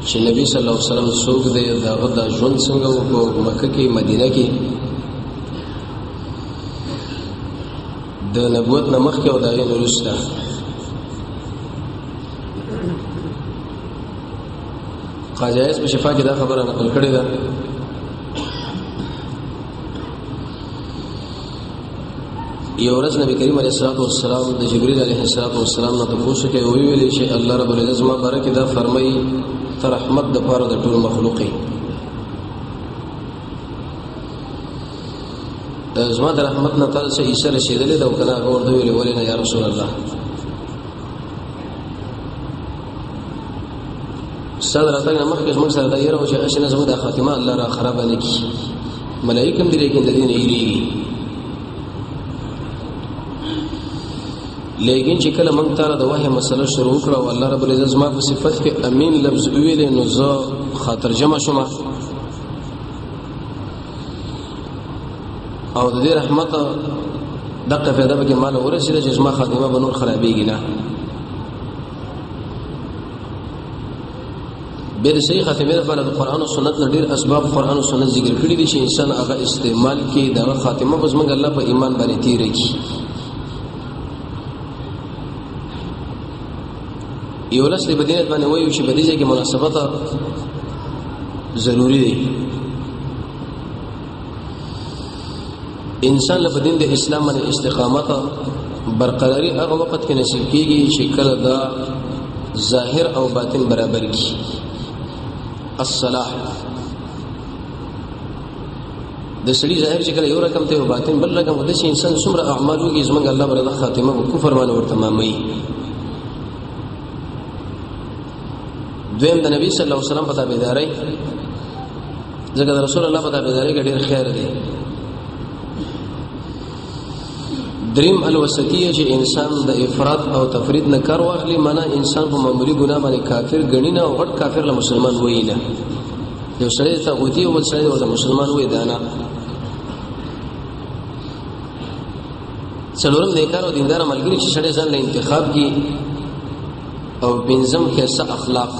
چې نبی صلی الله علیه وسلم څوک دی داغه د ژوند څنګه وکړو مکه کې مدینه کې د نبوت نه مخکې او دغه وروسته قاضي عیاض په شفا کې دا خبره نقل کړې ده یو ورځ نبی کریم علیه الصلاه والسلام د جبرئیل علیه السلام نه تاسو کې ویلي چې الله رب العزت ما بارک دا فرمایي تر رحمت د پاره د ټول مخلوقي زما د رحمت نه تعالی چې عیسی رسیدلې دا کنه هغه ورته ویلي ولې یا رسول الله صدر اتنګ مخکې موږ سره دا یره او چې اشنه زموږ د خاتمه الله را خراب نه کی ملائکه دې لیکن د دې نه یریږي لیکن چې کله موږ تعالی د وحی مسله شروع کړو او الله رب العزت ما په صفت کې امین لفظ ویل نو زه خاطر جمع شوم او د دې رحمت دغه پیدا به کې مال ورسېږي چې ما خاتمه به نور خرابېږي نه بیر صحیح خاتمه لپاره د قران او سنت نه ډیر اسباب قران او سنت ذکر کړی دي چې انسان هغه استعمال کې د خاتمه بس موږ الله په ایمان باندې تیر کی یو لس د بدینت باندې وایو چې بدیجه کې مناسبت ضروری دی انسان له بدین د اسلام باندې استقامت برقراری هغه وخت کې نصیب کیږي چې کله دا ظاهر او باطن برابر کی الصلاح د سړي ظاهر چې کله یو رقم ته او باطن بل رقم د شي انسان څومره اعمال وکړي زمونږ الله برکت خاتمه او کفر باندې ورته تمامي دویم د نبی صلی الله علیه وسلم په تابعداري ځکه د رسول الله په تابعداري کې ډېر خیر دی دریم الوسطیه چې انسان د افراط او تفرید نه کار واخلي معنا انسان په معمولی ګناه باندې کافر غنی نه او غټ کافر له مسلمان وای نه یو سړی ته غوتی او بل سړی ورته مسلمان وای دا نه څلورم نیکار او دیندار ملګری چې سړی ځان له انتخاب کی او بنظم کیسه اخلاق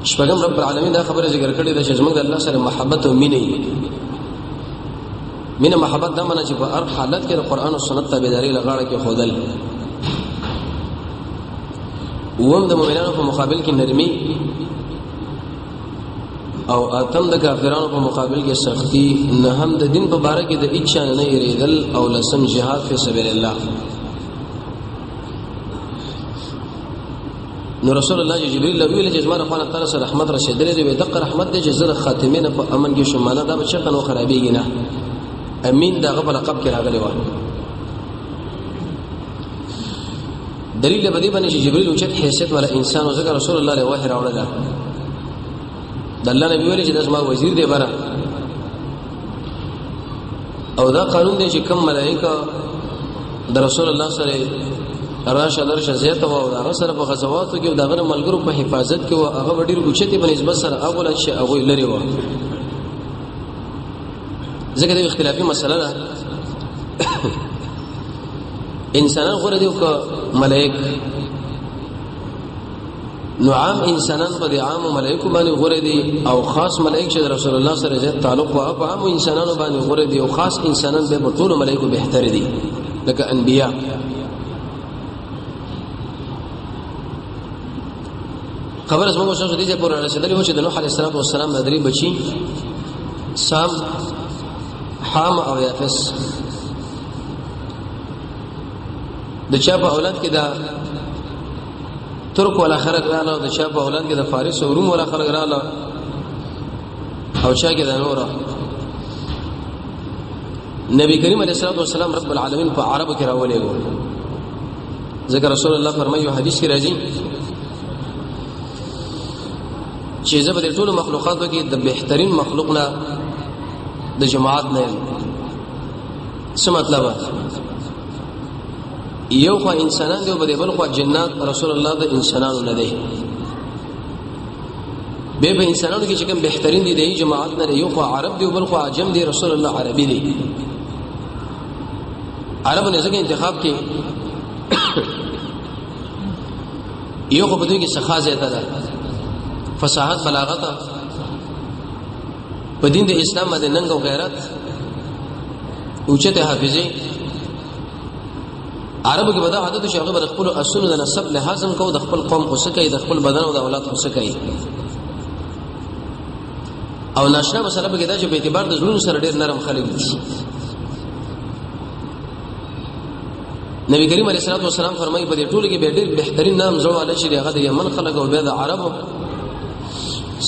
شپږم رب العالمین دا خبره ذکر کړې ده چې زموږ د الله سره محبت او مینه مینه محبت دا معنی چې په هر حالت کې د قران او سنت تابعداري لغاړه کې خودل ووم د مؤمنانو په مقابل کې نرمي او اتم د کافرانو په مقابل کې سختی نه هم د دین په باره کې د اچا نه یریدل او لسم جهاد فی سبیل الله نو رسول الله جبرئیل له ویل چې زما رحمت تعالی سره رحمت رسیدلې دی دغه رحمت د جزر خاتمه نه په امن کې شماله دا بچ کنو خرابېږي نه امین دا غو لقب کې راغلی و دلیل به دی باندې چې جبرئیل اوچت حیثیت والا انسان او ذکر رسول الله له وحی راوړل د الله نبی ویل چې د زما وزیر دی بره او دا قانون دی چې کوم ملائکه د رسول الله سره راشه درشه زیات او هغه سره په غزواتو کې دغه ملګرو په حفاظت کې او هغه ډیر اوچتي په نسبت سره اول شي هغه لري و ځکه د اختلافي مسله ده انسانان غوړه دي او ملائک نو عام انسانان په عام ملائکه باندې غوړه دي او خاص ملائک چې رسول الله سره زیات تعلق او عام انسانانو باندې غوړه دي او خاص انسانان به ټول ملائکه بهتر دي لکه انبیا خبر اسمه شخص دې په اړه رسېدلی و چې د نوح علیه السلام د درې بچي سام حام او یافس د چا په اولاد کې دا ترک ولا خلق رااله د چا په اولاد کې د فارس او روم ولا خلق رااله او چا کې د نور نبی کریم علیه السلام رب العالمین په عربو کې راولې و ذکر رسول الله فرمایي حدیث کې راځي چې زبر ټول مخلوقاتو کې د بهترین مخلوقنا د جماعت نه څه مطلب یو خو انسانان دی او بل خو جنات رسول الله د انسانانو نه دی به انسانانو کې چې کوم بهترین دي د جماعت نه یو خو عرب دی او بل خو عجم دی رسول الله عربي دی عربو نه ځکه انتخاب کې یو خو په دې کې سخا زیاته ده فصاحت بلاغت په دین د اسلام باندې ننګ او غیرت اوچته حافظي عربو کې بدا عادت شي هغه خپل اصول د نسب لحاظم کو د خپل قوم اوسکه د خپل بدن او د اولاد اوسکه او ناشنا مسله به دا چې په اعتبار د زړونو سره ډېر نرم خلک دي نبی کریم علیه الصلاه والسلام فرمایي په دې ټولو کې به ډېر بهترین نام زړه علی شي هغه د یمن خلک او بیا د عربو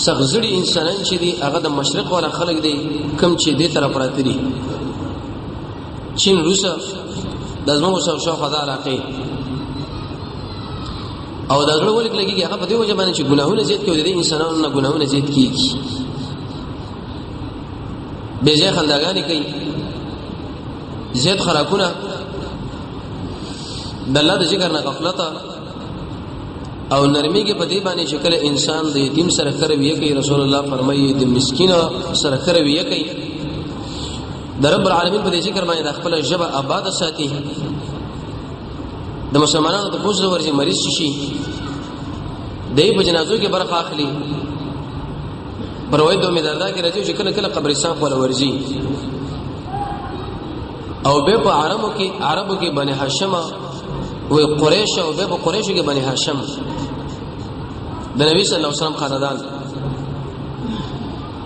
سغزړي انسانان چې دي هغه د مشرق ولا خلک دي کم چې دې طرف راته دي چین روسا د زموږ سره شاوخوا د علاقې او دا ډول ولیک لګي هغه په دې وجه باندې چې ګناهونه زیات کوي د انسانانو نه ګناهونه زیات کیږي به ځای خنداګانې کوي زیات خراکونه د الله د ذکر نه غفلت او نرمي کې په دې باندې چې کله انسان د یتیم سره کروي کوي رسول الله فرمایي د مسکین سره کروي کوي د رب العالمین په دې ذکر باندې د خپل جبه آباد ساتي د مسلمانانو د پوښتنه ورسي مریض شي دای په جنازو کې برخه اخلي پروي دوه مداردا کې راځي چې کله کله قبرستان په ورزي او به په عربو کې بني هاشم او قریش او به په قریش کې بني هاشم د نبی صلی الله علیه وسلم خاندان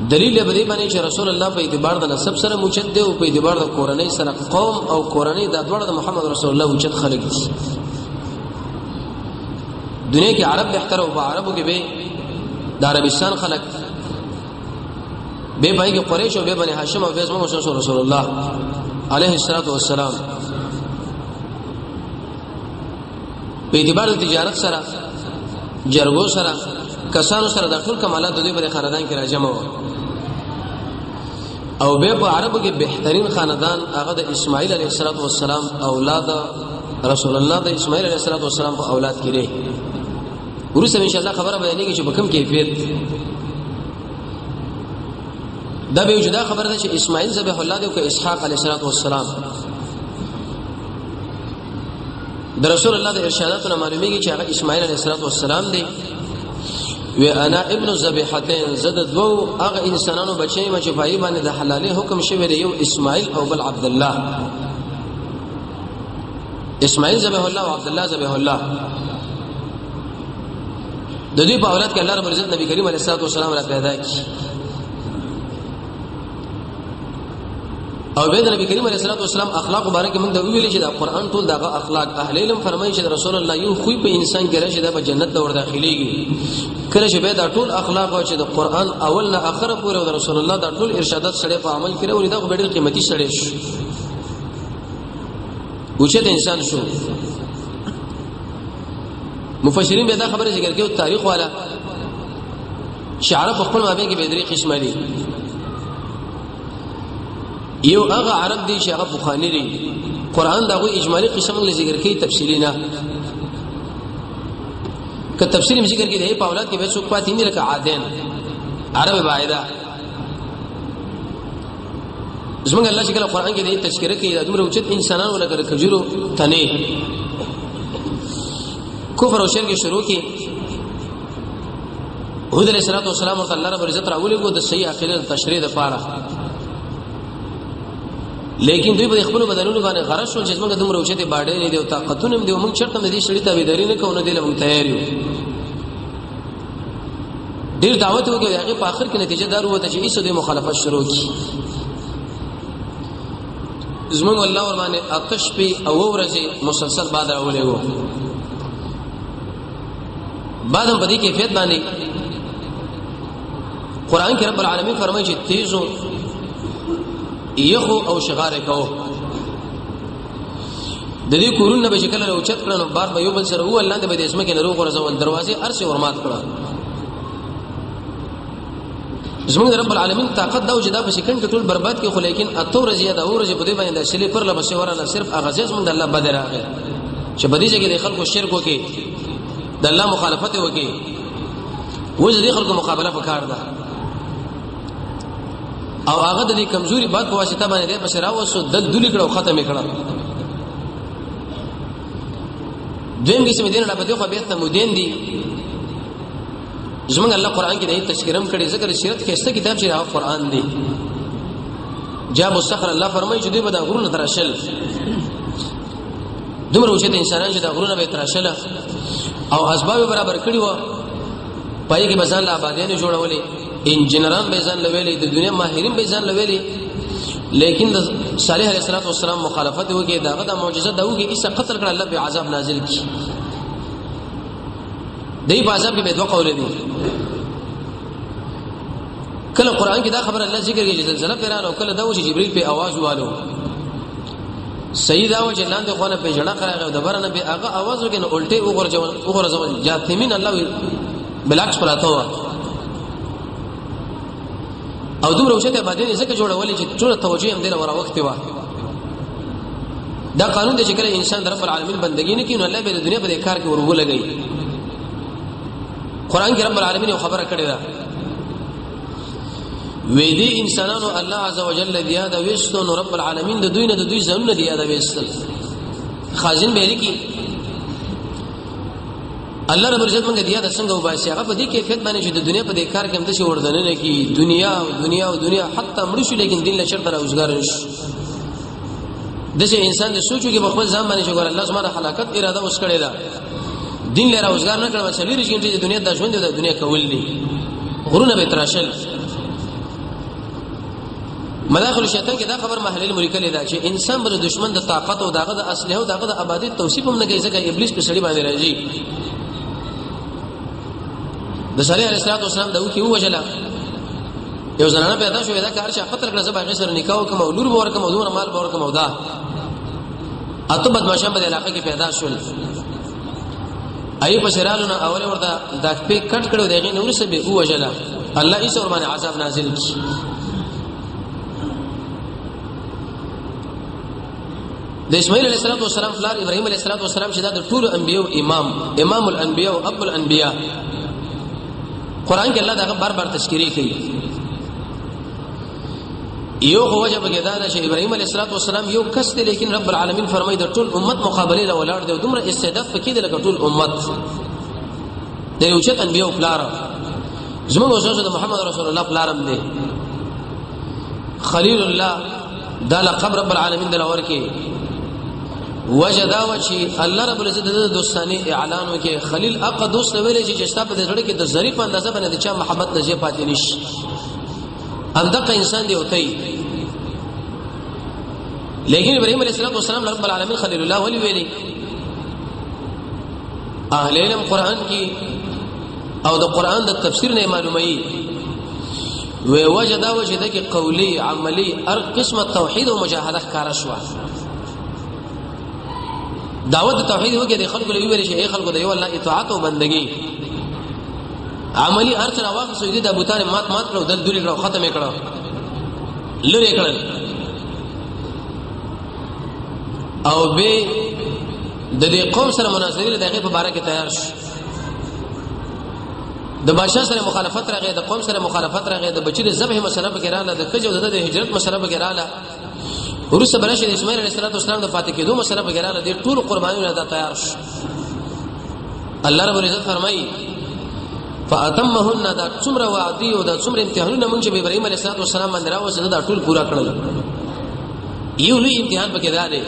دلیل به دی باندې چې رسول الله په اعتبار د نسب سره موجد دی او په اعتبار د قرآنی سره قوم او قرآنی د دوړه د محمد رسول الله موجد خلق دي دنیا کې عرب بهتر او عربو کې به د عربستان خلق به پای کې قریش او به بني هاشم او به محمد رسول الله علیه الصلاۃ والسلام په اعتبار د تجارت سره جرګو سره کسانو سره د ټول کمالات د دې په خاندان کې راجمع و او به په عربو کې بهترین خاندان هغه د اسماعیل علیه السلام اولاد رسول الله د اسماعیل علیه السلام په اولاد کې لري ورسره ان شاء الله خبره بیانېږي چې په کوم کیفیت دا به وجدا خبره ده چې اسماعیل ذبح الله دی او اسحاق علیه السلام د رسول الله د ارشاداتو معلومیږي چې هغه اسماعیل علیه السلام دی و انا ابن ذبیحتين زد دو هغه انسانانو بچي ما چې پای باندې د حلالي حکم شوی دی یو اسماعیل او بل عبد الله اسماعیل ذبح الله او عبد الله ذبح الله د دې په اولاد کې الله رب عزت نبی کریم علیه السلام را پیدا کړ او به د نبی کریم علیه السلام اخلاق مبارک موږ د ویل چې د قران ټول دغه اخلاق اهل علم فرمایي چې رسول الله یو خو په انسان کې راشي د جنت د ور داخليږي کله چې به دا ټول اخلاق او چې د قران اول نه اخره پورې د رسول الله دا ټول ارشادات سره په عمل کړي او دا خو ډېر قیمتي سره شي اوچه د انسان شو مفسرین به دا خبره ذکر کوي تاریخ والا شعر په خپل مابین کې به درې قسمه دي یو هغه عرب دي چې هغه بخاری دي قران دغه اجمالی قسم له ذکر کوي تفصیلی نه که تفصیلی ذکر کوي د په اولاد کې به څوک پاتې نه لکه عادین عرب باعده زمونږ الله چې کله قران کې د تذکرہ کوي د دومره اوچت انسانانو لکه کجورو تنه کفر او شرک شروع کی هود علیہ الصلوۃ والسلام ورته الله رب عزت راولې کو د صحیح عقیده تشریح د پاره لیکن دوی په خپل بدنونو باندې غرض شول چې موږ دومره اوچته باډې نه دی او طاقتونه هم دی موږ چرته د دې شړې تابعداري نه کوو نه دی موږ تیار یو ډیر دعوت وکړي هغه په اخر کې نتیجه دار وته چې ایسو د مخالفت شروع کی زمونږ الله ور باندې آتش په او ورځي مسلسل بعد راولې وو بعد هم په دې کیفیت باندې قران کې رب العالمین فرمایي چې تیزو یخو او شغاره کو د دې کورونه به شکل راوچت کړنو بار به یو بل سره هو الله دې به اسمه کې نروغ ورځول دروازې ارسه ورمات کړه زموږ رب العالمین طاقت دا وجدا په سکند کې ټول برباد کې خو لیکن اتور زیاده اور چې په دې باندې اصلي پر لبسه ورانه صرف اغاز زموږ د الله بدر راغی چې بدی چې د خلکو شرک وکي د الله مخالفت وکي وځ دې خلکو مقابله وکړ دا او هغه د دې کمزوري باد په واسطه باندې د بشرا وسو د دلی کړه ختم کړه دویم قسم دین نه بده خو به ثمودین دي زمونږ الله قران کې د تشکرم کړي ذکر سیرت کې است کتاب چې راو قران دی جاب الصخر الله فرمایي چې دوی به د غرونو تراشل دومره وشته انسانان چې د غرونو به تراشل او اسباب برابر کړي وو پای کې بزان لا آبادیانه جوړولې انجنيران به ځان لويلې د دنیا ماهرین به ځان لويلې لیکن صالح علیه السلام مخالفت وکړي داغه د معجزه داوږي ایسه قتل کړ الله به عذاب نازل کړي دای په عذاب کې به دوه قول دي کله قران کې دا خبر الله ذکر کوي چې زلزلہ پیرانو کله دا و چې جبرئیل په आवाज والو سیدا و چې لاندې خونه په جړه قراغه د برنه به هغه आवाज وکړي الټه وګورځول جاثمین الله بلاکس پراته و او دومره وشته باندې ځکه جوړولې چې ټول توجه هم دله ورا وخت و دا قانون دی چې کله انسان د رب العالمین بندګی نه کوي نو الله به د دنیا په کار کې ورغو لګي قران کې رب العالمین یو خبره کړې ده وې دي انسانانو الله عزوجل دیاده وستو نو رب العالمین د دوی نه د دوی ځنه دیاده وستل خازن به لکی الله رب عزت موږ دیاده څنګه وباسي هغه په دې کیفیت باندې چې د دنیا په دې کار کې هم د شي وردن نه کی دنیا او دنیا حتی مړ شو لیکن دین له شرط راوځګار نشي دغه انسان د سوچو کې په خپل ځان باندې چې ګور الله سبحانه خلاقت اراده اوس کړی دا دین له راوځګار نه کړو چې لري چې د دنیا د ژوند د دنیا کول دي غرونه به تراشل مداخل شیطان کې دا خبر محلل مریکل دا چې انسان بر دشمن د طاقت او دغه د اسلحه او دغه د آبادی توصیف هم نه کوي ځکه ابلیس په سړي باندې راځي د صالح علیه السلام دا وکي وجلا یو زنانه پیدا شوې دا کار چې قتل کړه زبا غیر سره نکاح کوم او لور بور کوم او دونه مال بور کوم او دا اته بدمعشان په علاقه کې پیدا شول ایوب سرالونه اوله ورته دا په کټ کړو دغه نور څه به وجلا الله ایس اور باندې عذاب نازل کړي د اسماعیل علیه السلام فلار ابراهیم علیه السلام چې دا د ټول انبیو امام الانبیاء او اب الانبیاء قران کې الله دا بار تذکری کوي یو خو وجه بګی دا چې ابراهیم علیه السلام یو کس دی لیکن رب العالمین فرمایي د ټول امت مقابله له ولاړ دی دومره استعداد پکې دی لکه ټول امت د یو چت انبیاء فلار زموږ اوسه د محمد رسول الله فلارم دی خلیل الله دا لقب رب العالمین د لور کې وجدا وچی الله رب العزت د دوستانه اعلان وکي خلیل اق دوست ویلې چې جستا په دې کې د ظریف اندازه باندې د چا محبت نزي پاتې نشي اندقه انسان دی وتی لیکن ابراهيم عليه السلام رب العالمین خلیل الله ولي ویلي اهل علم قران کې او د قران د تفسیر نه معلومي وی وجدا وجدا کې قولي عملي هر قسمه توحید او مجاهده ښکارا شو دعوت توحید وګړي د خلکو لوي ورشي اي خلکو د یو الله اطاعت او بندگی عملی ارتر واقع سوی د ابو طالب مات کړو دل دوری کړو ختم کړو لری کړل او به د دې قوم سره مناظره دغه په باره کې تیار شو د بادشاہ سره مخالفت راغی د قوم سره مخالفت راغی د بچی د ذبح مسله به کړه د کجو د هجرت مسله به کړه ورسره برشه د اسماعیل علیه السلام د فاتح کېدو مسله به کړه د ټول قربانیونه د تیار شو الله رب العزت فرمایي فاتمهن دا څومره وعدي او دا څومره امتحانونه مونږ به ابراهيم عليه السلام باندې راوځه دا ټول پورا کړل یو لوی امتحان پکې راځي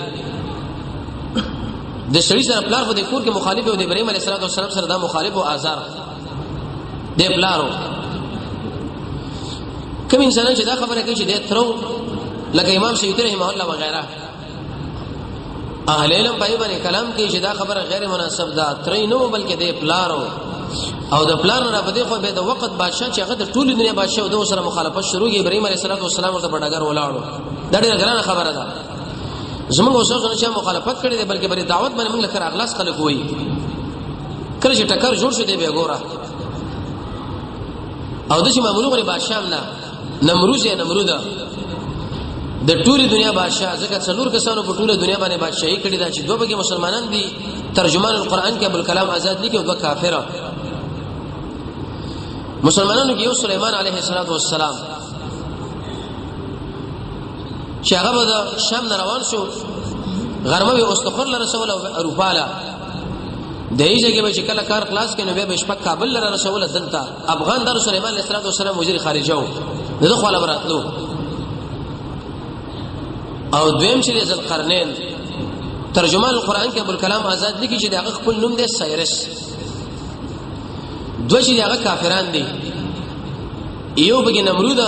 د شری سره پلار په دې کور کې مخالف او د ابراهيم عليه السلام سره دا مخالف او آزار د پلارو کوم انسان چې دا خبره کوي چې د ترو لکه امام سیوطی رحمه الله وغيرها اهل علم په باندې کلام کوي چې دا خبره غیر مناسب ده ترې نو بلکې د پلارو او د پلان نه په دې خو به د وخت بادشاہ چې هغه د ټول دنیا بادشاہ او د سره مخالفت شروع کی ابراهيم عليه السلام ورته بډاګر ولاړو دا ډېر ګرانه خبره ده زموږ اوسه نه چې مخالفت کړي دي بلکې بری دعوت باندې موږ لکه اخلاص خلک وایي کله چې ټکر جوړ شو دی به ګوره او د چې معمولو غري بادشاہ نه نمروز د ټول دنیا بادشاہ ځکه څلور کسانو په ټول دنیا باندې بادشاہي کړي دا چې دوه بګي مسلمانان دي ترجمان القرآن کې ابو الکلام آزاد لیکي او دوه کافر مسلمانانو کې یو سليمان عليه السلام چې هغه د شام روان شو غرمه به استخر له رسول او اروپا له دایي ځکه به چې کله کار خلاص کینو به شپه کابل لره رسول دلته افغان در سليمان عليه السلام وزیر خارجه و دغه خپل براتلو او دویم چې ذوالقرنین ترجمان القرآن کې ابوالکلام آزاد لیکي چې دغه خپل نوم دی سایرس دوی چې هغه کافران دي یو بګی نمرود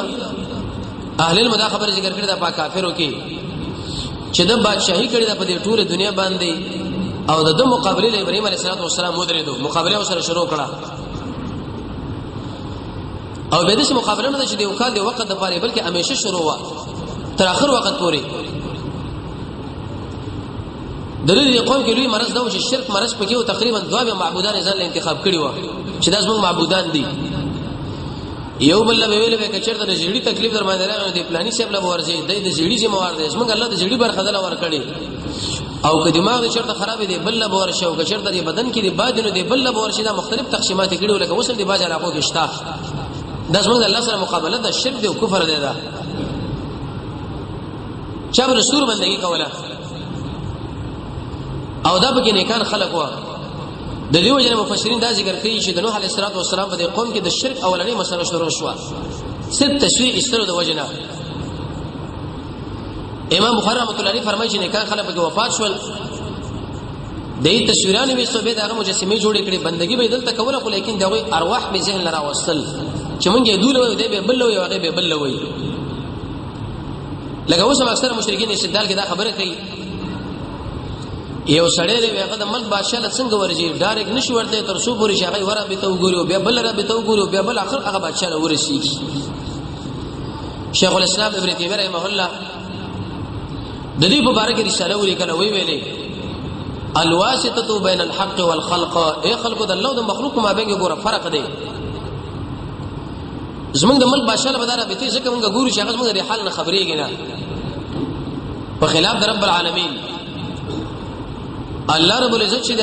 اهل المدا خبر ذکر کړی دا پاک کافرو کې چې د بادشاہي کړی دا په دې ټوله دنیا باندې او د مقابله له ابراهيم عليه السلام مدريدو مقابله سره شروع کړه او به دې مقابله نه چې د وکړ د وخت د پاره بلکې همیشه شروع وا تر اخر وخت پورې دلیل قوم کې لوی مرز دا چې شرک مرز پکې او تقریبا دوه معبودان ځان له انتخاب کړی و چې دا زموږ معبودان دي یو بل له ویلې به کچر د زیړی تکلیف در باندې راغلی دی پلاني سیب له ورځي د زیړی ذمہوار دی زموږ الله د زیړی برخه دل ور کړی او که دماغ چرته خراب دی بل له ور شو کچر د بدن کې دی بادینو دی بل له ور شي دا مختلف تقسیمات کړي ولکه وسل دی باج علاقو کې شتا د زموږ الله سره مقابله د شرک دی او کفر دی دا چا بر سور بندگی کوله او دا به نیکان خلق و د دې وجه مفسرین دا ذکر کوي چې د نوح علیه السلام په قوم کې د شرک اولنی مسله شروع شو ست تشریع استلو د وجنه امام بخاری رحمۃ اللہ علیہ فرمایي چې نیکان خلک په وفات شول د دې تصویرانه وي سو به دغه مجسمه جوړې کړې بندگی به دلته کوله خو لیکن دغه ارواح به ذهن لرا وصل چې مونږ یې دوله وي به بل وي هغه به بل وي لکه اوس اکثر مشرکین استدلال کې دا خبره کوي یو سړی دی هغه د ملک بادشاہ له څنګه ورځي ډایرکټ نشي ورته تر څو پورې شغی ورا به تو ګوري بیا بل را به تو ګوري بیا بل اخر هغه بادشاہ له ورسیږي شیخ الاسلام ابن تیمیہ رحمه الله د دې په اړه کې رساله ولیکله ویلې الواسطه بین الحق والخلق اي خلق د الله د مخلوق ما بین ګوره فرق دی زمونږ د ملک بادشاہ له بداره به ته ځکه مونږ ګورو چې هغه زمونږ د حال نه خبرېږي نه په خلاف د رب العالمین الله رب العزت چې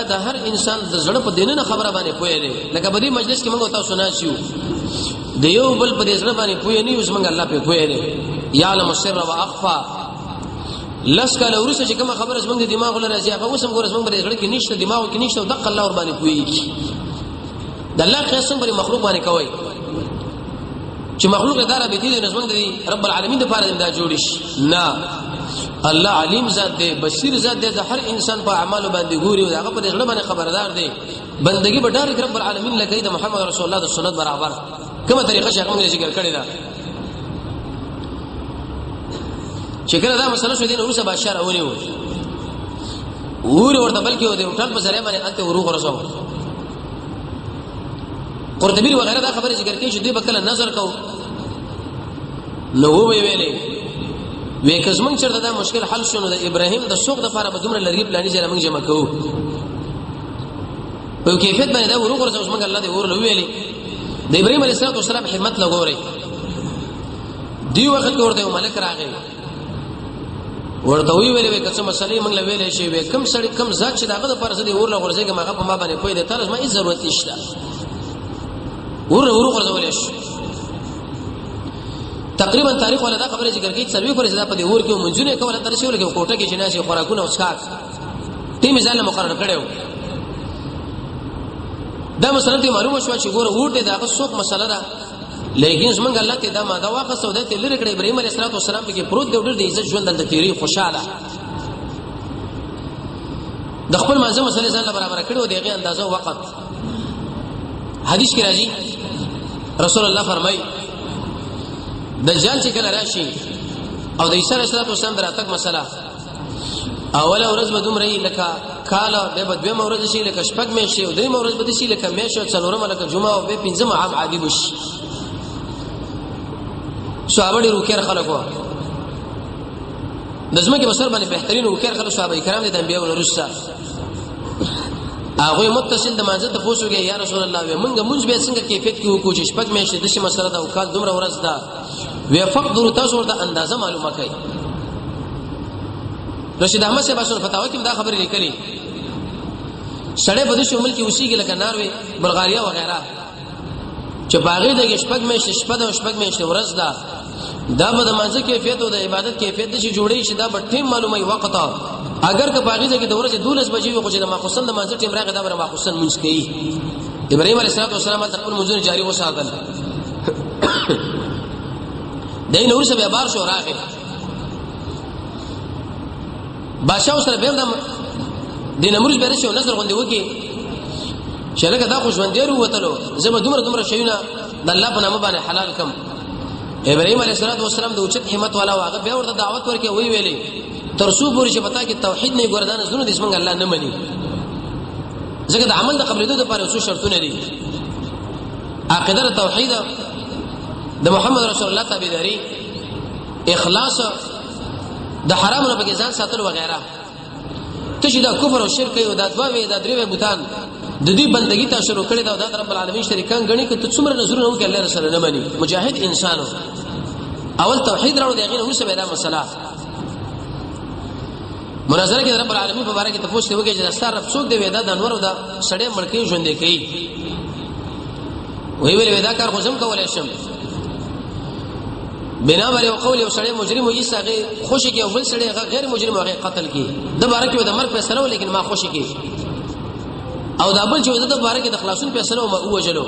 د هر انسان د زړه په دینه خبره باندې پوهه دی لکه په دې مجلس کې موږ تاسو ناشیو د یو بل په دې زړه باندې پوهه نه یو زمونږ الله په پوهه دی یعلم السر واخفى لس کله ورسره چې کوم خبره زمونږ د دماغ لپاره راځي هغه وسم ګور زمونږ په زړه کې نشته دماغ کې نشته د الله ور باندې پوهیږي د الله قسم پر مخلوق باندې کوي چې مخلوق دار به دي زمونږ د رب العالمین د فارغ دا جوړ شي نه الله علیم ذات دی بصیر ذات دی د هر انسان په اعمال باندې ګوري او هغه په ځړه باندې خبردار دی بندگی به ډار رب العالمین لکه د محمد رسول الله د سنت برابر کومه طریقه چې هغه ذکر کړی دا چې کله دا مسله شو دین ورسره بادشاہ راونی وو ورته بلکې و دې ټول په ذریعہ باندې انته وروغ ورسو قرطبی وغیرہ دا خبره ذکر کوي چې دوی بکله نظر کو نو ویلې وې کزمن چرته دا مشکل حل شونه د ابراهیم د سوق د لپاره به دومره لرګي پلاني ځای موږ جمع کوو په کیفیت باندې دا ورغ ورسوس موږ الله دې ورلو ویلې د ابراهیم علیه السلام همت لګوري دی وخت ورته ملک راغی ورته ویلې کڅ مسلې موږ ویلې شي وې کم سړی کم ذات چې داغه د پرسه دی ورلو ورځي ما په ما باندې پوي د تر ما هیڅ ضرورت نشته ورغ ورځولې شي تقریبا تاریخ ولا دا خبره ذکر کوي سروي پر زدا په دې ور کې منځونه کوله تر شي ولګي کوټه کې جناسي خوراکونه وسکاک ټیم ځاله مقرر کړو دا مسله ته معلومه شو چې ګوره ورته دا څوک مسله ده لیکن زمونږ الله ته دا ماده واخه سوده ته لری کړی ابراهيم عليه السلام کې پروت دی ډېر د عزت ژوند د تیری خوشاله د خپل منځه مسله ځان برابر کړو دغه اندازو وخت حدیث کې راځي رسول الله فرمایي دجال چې کله راشي او د عیسی علیه السلام دراتک مسله اوله ورځ به دومره لکه کاله به دوه ورځ شي لکه شپږ مې شي او درې ورځ به شي لکه مې شو څلورم لکه جمعه او به پنځم عام عادي وشي صحابه ډیرو کېر خلکو د زمکه بسر باندې بهترین او کېر خلک صحابه کرام دي د انبیاء ورسره هغه متصل د مانزه ته پوښتنه یا رسول الله موږ مونږ به څنګه کیفیت کې وکړو چې شپږ مې شي د شي مسله دا او کال دومره ورځ ده وی فقدر تاسو ورته اندازه معلومه کړئ رشید احمد صاحب اصل فتاوا کې دا خبره لیکلي سړی په دې ملک کې اوسېږي لکه ناروې بلغاریا وغیرہ چې باغې د شپږ مې شپږ مې ورځ ده دا به د مانزه کیفیت او د عبادت کیفیت چې جوړې شي دا به ټیم معلومه وي وخت اگر که باغیزه کې د ورځې 12 بجې وي خو چې د ماخوستن د منځ ټیم راغی دا بر ماخوستن مونږ کوي ابراهيم عليه السلام خپل منځونه جاری وساتل دای نور څه به بار شو راغی بادشاہ سره به د نمرود به راشي نظر غوندي وکي چې لکه دا خو ژوند دی وروتلو زما دومره شیونه د الله په نامه باندې حلال کم ابراهيم عليه السلام د اوچت همت والا واغه به ورته دعوت ورکړي وی ویلي ترسو پوری چې پتا کې توحید نه ګردان زونه د اسمنګ الله نه مني ځکه د عمل د قبلېدو لپاره څو شرطونه دي عقیده توحید د محمد رسول الله تابعداري اخلاص د حرامونو په ځان ساتل وغیرہ ته چې دا کفر او شرک او د دوا وی د درې بوتان د دې بندګی ته شروع کړی دا د رب العالمین شریکان غني ک ته څومره نظرونه وکړي الله رسول نه مني مجاهد انسانو اول توحید راو دی غیر اوسه به دا مسله مناظره کې رب العالمین په باره کې تاسو ته وګورئ چې ستاره رب څوک دی ودا د انور او د سړې ملکی ژوند کوي وی ویل ودا کار خوشم کولای شم بنا بر یو قول یو سړی مجرم وي ساغه خوشي کې او بل سړی غیر مجرم هغه قتل کی د باره کې د مرګ فیصله ولیکن ما خوشي کی او دا بل چې د باره کې د خلاصون فیصله او وجلو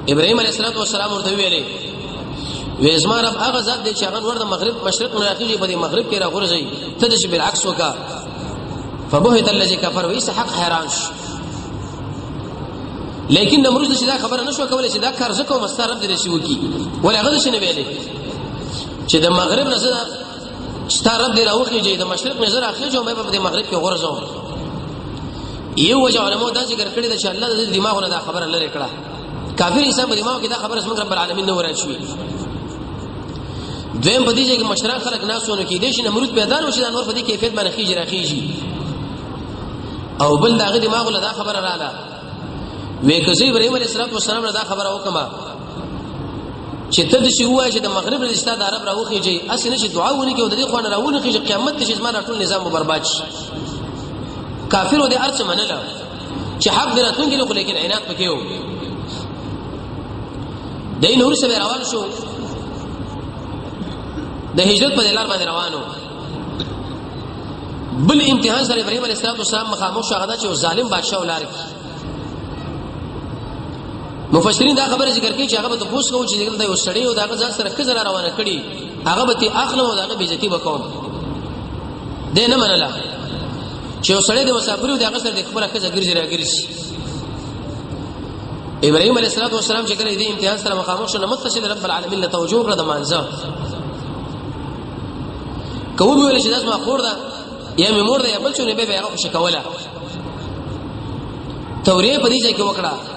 ابراهيم عليه السلام ورته ویلي وېزما رب هغه ذات دی چې هغه ور د مغرب مشرق نه راخیږي په مغرب کې راغورځي ته د شی بالعکس وکا فبهت الذي كفر ويس حق حیران شو لیکن نمرود چې دا خبره نشو کولای چې دا کار زکه مستر رب دې شي وکي ولا هغه شي نه ویلي چې د مغرب نه زړه ستار رب دې راوخیږي د مشرق نه زړه اخیږي او مې په مغرب کې غورځو یو وجه علماء دا ذکر کړی دا چې الله د دماغونو دا خبره لری کړه کافر انسان په دماغ کې دا خبره اسمه رب العالمین نه ورچوي دویم په دې کې مشران خلک ناسونه کې دي چې نمرود پیدا نو چې د انور په دې کیفیت باندې خيږي راخيږي او بل داغه دماغ له دا خبره رااله وې کزي ابراهيم عليه السلام دا خبره وکما چې ته د شي وای چې د مغرب له استاد عرب راوخیږي اسنه چې دعا ونی کې او د دې خوانه راونه کې قیامت چې زما ټول نظام برباد شي کافر دې ارڅ منله چې حق دراتون کې لیکن عنایت پکې و دین نور سره روان شو د هجرت په لار باندې روانو بل امتحان سره ابراهيم عليه السلام مخامخ شغدا چې ظالم بادشاہ ولار مفسرین دا خبره ذکر کوي چې هغه به پوښتنه کوي چې دغه یو سړی او دغه ځان سره کزر روانه کړي هغه به تی اخلو او دغه بیزتی وکوم دې نه منله چې یو سړی د مسافر او دغه سره د خبره کزر ګرځي راګرځي ابراهيم عليه السلام چې کله دې امتحان سره مخامخ شو متصل رب العالمین له توجه کړ د مانځه کوم ویل چې داس ما خور ده یا می مور ده یا بل څه نه به هغه خوشی کوله توریه په دې ځای کې وکړه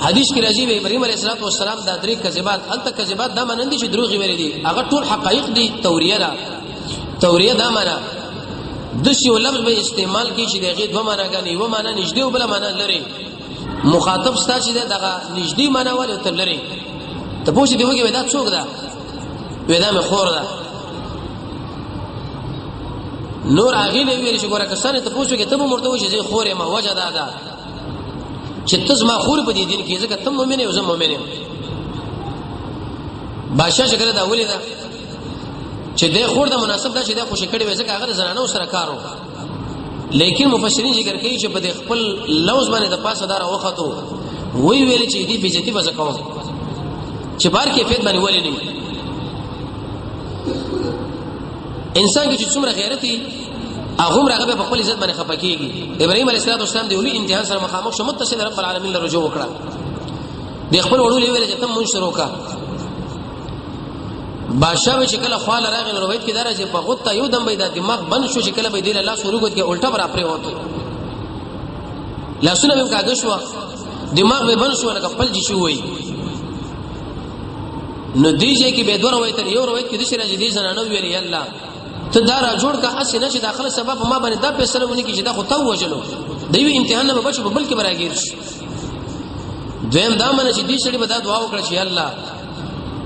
حدیث کې راځي ابراهيم عليه السلام دا درې کذبات انت کذبات دا مانند دي چې دروغ ویل دي هغه ټول حقایق دي توریه ده توریه دا معنا د شی لفظ به استعمال کی چې دغه دوه معناګانی و معنا نږدې او بل معنا لري مخاطب ستا چې دغه نږدې معنا ولې تل لري ته پوښتنه دی وګورئ دا څوک ده ودا مې خور ده نور هغه نه ویل چې ګوره کسانه ته پوښتنه کې ته به مرته وشي چې خورې ما وجه ده چې تاسو ما خور په دې دین کې ځکه ته مؤمن یې او زه مؤمن یم بادشاہ څنګه دا ولې ده چې د خور د مناسب ده چې د خوشی کړي وځي هغه زنانو سره کارو لیکن مفسرین ذکر کوي چې په خپل لوز باندې د پاسه دار وختو وی ویل چې دې بیزتی وځکاو چې بار کې فیت باندې ولې نه انسان کې چې څومره غیرتي هغه راغه په خپل عزت باندې خپکیږي ابراهيم عليه السلام دی ولي امتحان سره مخامخ شو متصل رب العالمین له رجوع وکړه د خپل وړو ویل چې تم مون شروع کا بادشاہ چې کله خپل راغی روایت کې درځي په غوته یو دم بيد دماغ بند شو چې کله به دی الله سورګوت کې الټا برا پرې وته لاسونه به کاږه شو دماغ به بند شو نه خپل دي شو وي نو دیږي کې به دوه روایت یو روایت کې د شي راځي دي زنانو ویل الله ته دا را جوړ کا اس نه چې داخله سبب ما باندې دا فیصله ونی کې چې دا خو تو وجلو دوی امتحان نه بچو بل کې براګیر شي دویم دا منه چې دې شړې به دا دعا وکړه چې الله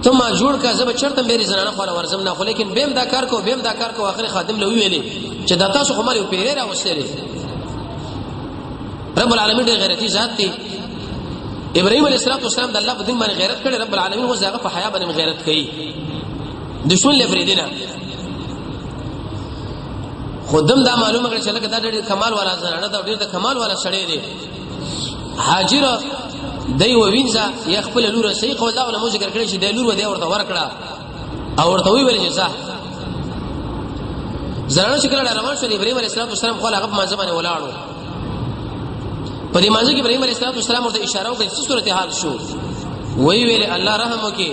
ته ما جوړ کا زب چرته مېری زنانه خو ورزم نه خو لیکن بیم دا کار کو اخر خادم له ویلې چې دا تاسو خو مالو پیری را وستلې رب العالمین دې غیرتی ذات دی ابراهيم عليه السلام د الله په دین باندې غیرت کړي رب العالمین و زغه په حیا باندې غیرت کوي دشمن لفریدنه خودم دا معلومه کړ چې لکه دا ډېر کمال والا زنانه دا ډېر د کمال والا سړی دی هاجر دای وینځه یا خپل لور صحیح قول دا علماء ذکر کړی چې د لور ودی ورته ورکړه او ورته ویل چې ځه زنانه چې کله روان شو ابراهيم عليه السلام خو هغه په ځمانه ولاړو په دې مانځ کې ابراهيم عليه السلام ورته اشاره وکړه چې صورت حال شو وی ویل الله رحم وکي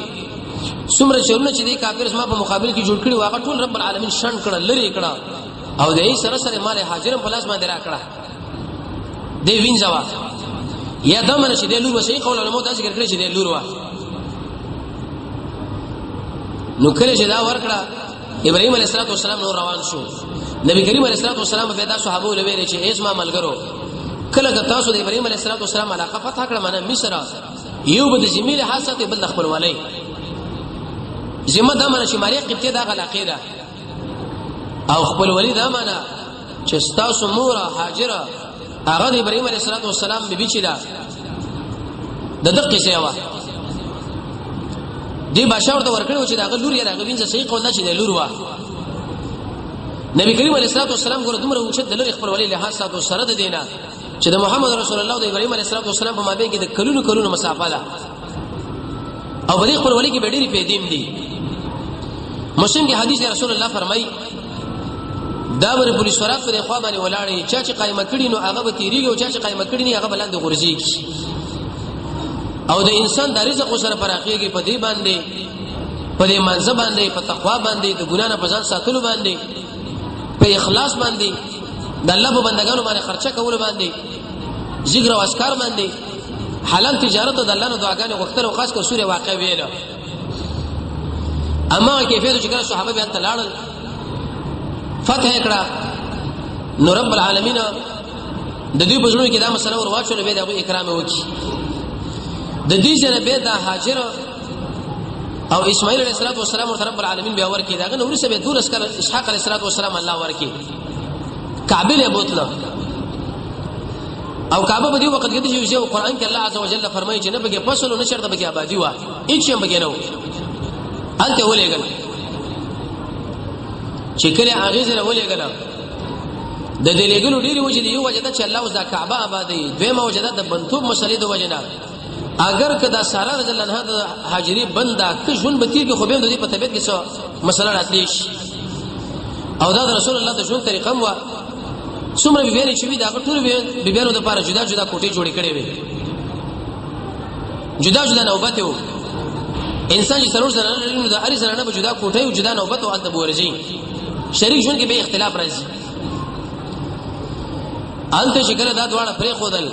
څومره شرونه چې دې کافر زما په مقابل کې جوړ کړي واغه ټول رب العالمین شان کړه لری کړه او دې سره سره مال هاجر په لاس باندې را کړه دې وینځوا یا دمن چې دې لور وشي قول علماء دا ذکر کړی چې دې لور وا نو کله چې دا ورکړه ابراهيم عليه السلام نور روان شو نبی کریم عليه السلام به دا صحابه ولوي چې اسما ملګرو کله که تاسو د ابراهيم عليه السلام علاقه فتح کړه معنا مصر یو بده زميله حاسته بل خپل ولای زمه دا معنا چې ماري قبطه دا علاقه ده او خپل ولی دا معنا چې تاسو مور هاجره هغه د ابراهيم عليه السلام بیبي چې دا د دقه سیوا دی بشاور ته ورکړو چې دا لور یې راغی وینځه صحیح قول دا چې د لور وا نبی کریم علیه السلام ګور دومره وشد د لور خپل ولی له حساسو سره د دینه چې د محمد رسول الله د ابراهيم عليه السلام په مابین کې د کلونو مسافه ده او بری خپل ولی کې ډېری پیدیم دي مسلم کې حدیث رسول الله فرمایي دا ور پولیس ورات په خوا باندې ولاړې چې قائمه کړي نو هغه به تیریږي او چې قائمه کړي نه هغه بلند غورځي او د انسان د رزق سره پراخيږي په دې باندې په دې منځ باندې په تقوا باندې د ګنا نه پزان ساتلو باندې په اخلاص باندې د الله په بندگانو باندې خرچه کول باندې ذکر او اذکار باندې حلال تجارت د الله نه دعاګانې غوښتل او خاص کر سورې واقع ویل اما کیفیت چې کله صحابه به ته لاړل فتح کړه نو رب العالمین د دې په ژوند کې دا مسله ور واچول به د اکرام وکي د دې سره به د هاجر او اسماعیل علیه السلام ورته رب العالمین بیا ورکی دا نور سه به دور اسکر اسحاق علیه السلام الله ورکی کعبه له بوتله او کعبه په دې وخت کې چې یو قرآن کې الله عزوجل فرمایي چې نه بګي فصل او نشر د بګي آبادی وا هیڅ هم بګي نه انته ولېګل چې کله هغه زره ولېګل د دې لګلو ډیره وجه دی یو وجه دا چې الله وزا کعبه آبادی دویمه وجه دا د بنتوب مسلې د وجه اگر کدا سارا رضی الله عنها د هاجری بندا که ژوند به تیر کې خو به د دې په طبيعت کې څه مسله راتلی شي او دا رسول الله د ژوند طریقه مو څومره به ویل چې دا ټول به بیرو د لپاره جدا جدا کوټې جوړې کړې وي جدا نوبت یو انسان چې ضرور سره نه د اړ سره نه به جدا کوټې او جدا نوبت او ادب ورځي شریک ژوند کې به اختلاف راځي انته چې کله دا دواړه پرې خودل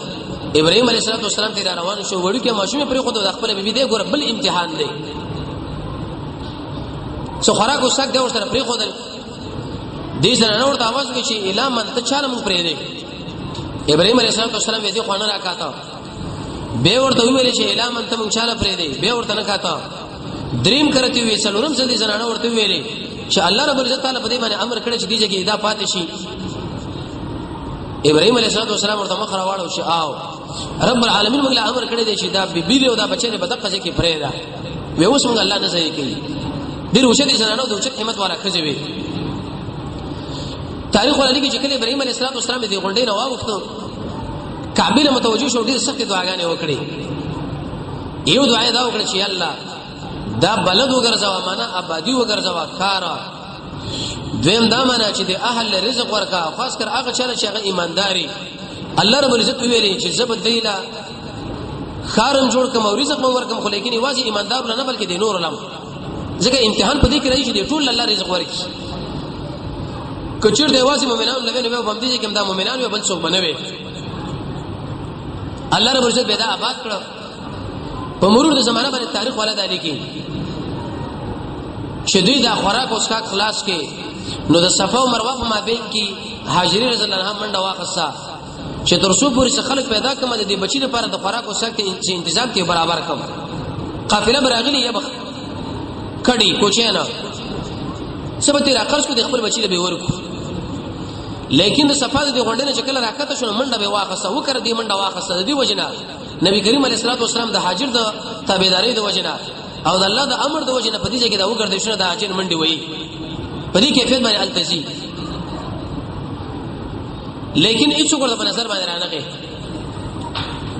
ابراهيم عليه السلام ته روان شو وړو کې ماشومه پرې خود د خپل بیبي دی ګور بل امتحان دی سو خوراک وسک دی ورته پرې خودل دې سره نور ته आवाज وکړي چې اله من ته چاله مونږ پرې دی ابراهيم عليه السلام دې خو نه راکاته به ورته ویل چې اله من ته مونږ چاله پرې دی به ورته نه کاته دریم کرتی وی څلورم ځل دې زنانه ورته ویلې چې الله رب عزت تعالی په دې باندې امر کړی چې دې کې دا پاتې شي ابراهيم عليه السلام ورته مخ راوړو چې آو رب العالمین موږ له امر کړی دی چې دا بیبي او دا بچی نه بدقه ځکه پرې ده وې اوس موږ الله نه ځای کوي ډیر وشه دي زنانو د اوچت قیمت والا خځوي تاریخ ولري چې کله ابراهيم عليه السلام دې غونډې نه واغفتو کعبه متوجه شو ډیر سخت دعاګانې وکړي یو دعا دا وکړه چې الله دا بلد وګرځوا معنا آبادی وګرځوا کارا دویم دا معنا چې د اهل رزق ورکا خاص کر هغه چاله چې هغه ایمانداري الله رب العزت ویلي چې زبد دیلا خارم جوړ کوم او رزق مو ورکم خو لیکن واځي ایماندار نه بلکې د نور علم ځکه امتحان په دې کې راځي چې ټول الله رزق ورکي کچیر دی واځي مؤمنان لوي نو باندې چې کوم دا مؤمنان یو بل څوک بنوي الله رب العزت به دا آباد کړو په مرور د زمانہ باندې تاریخ والا دی کې شدید خوراک اوس کا خلاص کې نو د صفا او مروه په مابین کې هاجری رضی الله عنها منډه واخصه چې ترسو پوری خلک پیدا کوم د دې بچی لپاره د خوراک او سکه تنظیم ته برابر کوم قافله براغلی یا بخ کډی کوچینا سبته راقرس کو د خپل بچی له به ورکو لیکن د صفا د غونډې نه چکل راکته شو منډه به واخصه وکړه دې منډه واخصه د دې وجنه نبی کریم علیه السلام د هاجر د تابعداري د وجنه او د الله د امر د وجنه په دې کې دا وګرځي شنو د هاجر منډي وای په دې کیفیت باندې التزی لیکن هیڅ ورته په نظر باندې رانغی.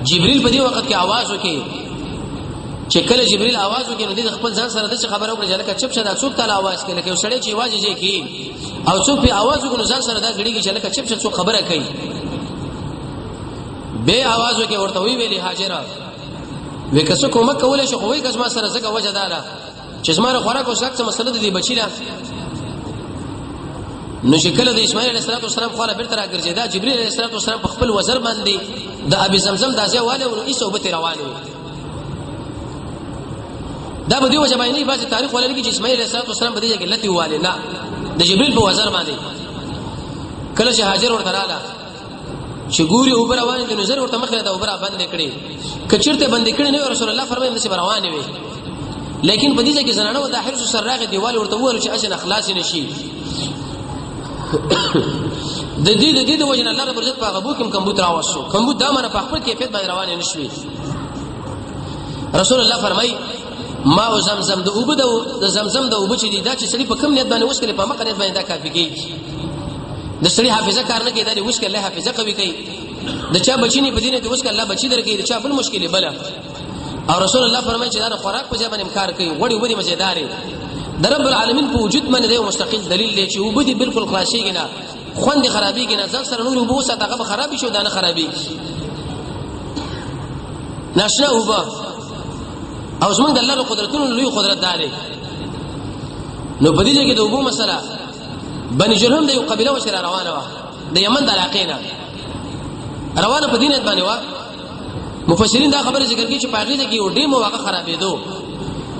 جبريل په دې وخت کې आवाज وکړي چې کله جبريل आवाज وکړي نو د خپل ځان سره د خبرو پر ځلکه چپ شدا څوک تعالی आवाज کوي لکه سړی چې आवाज یې کوي او څوک په आवाज وکړي ځان سره دا غړي چې لکه چپ څوک خبره کوي. به आवाज وکړي ورته ویلي هاجره وکاسو کومه کولای شي خو وای کس ما سره زګه وجه داله چې زما خوراک او څه مسله دي بچی لا نو شکل د اسماعیل علیه السلام خو له بیرته راګرځي دا جبرئیل علیه السلام په خپل وزر باندې د ابي زمزم دازه والے او ایسو به روانه دا به دی وجه باندې بعض تاریخ ولري چې اسماعیل علیه السلام په دې کې لتی والے نه د جبرئیل په وزر باندې کله چې هاجر ورته رااله چې ګوري او بل روان دي نظر ورته مخه دا او بل بند کړي کچرته بند کړي نه رسول الله فرمایي چې روانه وي لیکن په دې کې زنانه او د حرس سراغ دیوال ورته وره چې اجن اخلاص نشي د دې د وجه الله رب عزت په غبو کې کمبوت راوښو کمبوت دا مره په خپل کیفیت باندې روانه نشوي. رسول الله فرمایي ما او زمزم د اوبه د زمزم د اوبه چې دي دا چې سړي په کم نیت باندې وسکلي په مقصد باندې دا کافي کیږي. د سړي حافظه کار نه کوي دا وسکلي الله حافظه قوي کوي. د چا بچینی په دینه د وسکلي الله بچی درکې د چا بل مشکله بل. او رسول الله فرمایي چې دا خوراک په ځای باندې امکار کوي وړي وړي مزیداري د رب العالمین په وجود باندې یو مستقل دلیل دی چې وبدي بالکل خلاصيږي نه خوند خرابيږي نه ځل سره نور وبو ستغه خرابي شو دا نه خرابي نشه وبا او زمونږ د الله له قدرتونو لوی قدرت داري. نو په دې کې د وبو مسله بني جرهم د یو قبيله وشره روانه و د یمن د علاقې نه روانه په دینت باندې و مفسرین دا خبره ذکر کوي چې پاغیزه کې یو ډیم واقع خرابېدو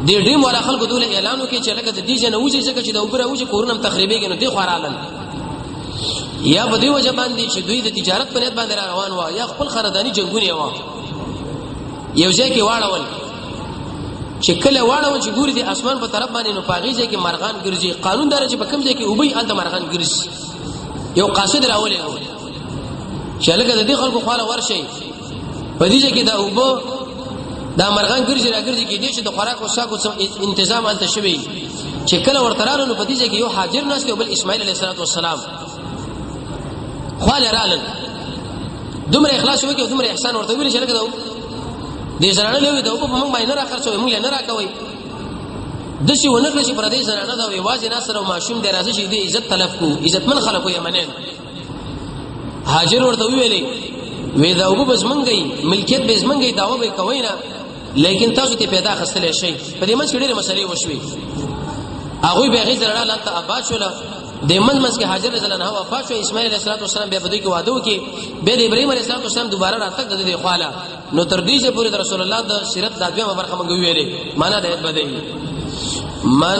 د ډیم والا خلکو دوله اعلان وکړي چې لکه د دې جن وځي ځکه چې د اوبره وځي کورونم تخریبېږي نو دی خورالن یا په دې وجه باندې چې دوی د تجارت په نیت باندې روان و یا خپل خردانی جنگونه و یو ځای کې واړول چې کله واړول چې ګوري د اسمان په طرف باندې نو پاغیزه کې مرغان ګرځي قانون دار چې په کوم ځای کې وبې الته مرغان ګرځي یو قاصد راولې چې لکه د دې خلکو خاله ورشي په دې کې دا وبو دا مرغان ګرځي راګرځي کې دي چې د خوراک او ساکو تنظیم الته شوی چې کله ورته رالو نو په دې کې یو حاضر ناس ته بل اسماعیل علیه السلام خاله رالل دومره اخلاص وکي دومره احسان ورته ویل چې لکه دا دې زنانه له دې په موږ باندې نه راخرڅوي موږ نه راکوي د شي ونکړي چې پر دې زنانه دا واځي ناصر او ماشوم دې راځي چې دې عزت طلب کو عزت من خلکو یمنین هاجر ورته ویلې وې دا وګ بس منګي ملکیت به زمنګي داوا به کوي نه لیکن تاسو ته پیدا خستلې شي په دې منځ کې ډېرې مسلې وشوي هغه به غیر زړه لاته آباد شول د منځ کې هاجر رضی الله عنها وفات شو اسماعیل علیه السلام بیا بده کې واده وکي به د ابراهیم علیه السلام دوباره راتګ د دې خواله نو تر دې چې پوری رسول الله د سیرت د دویمه برخه مونږ ویلې معنا د بدی من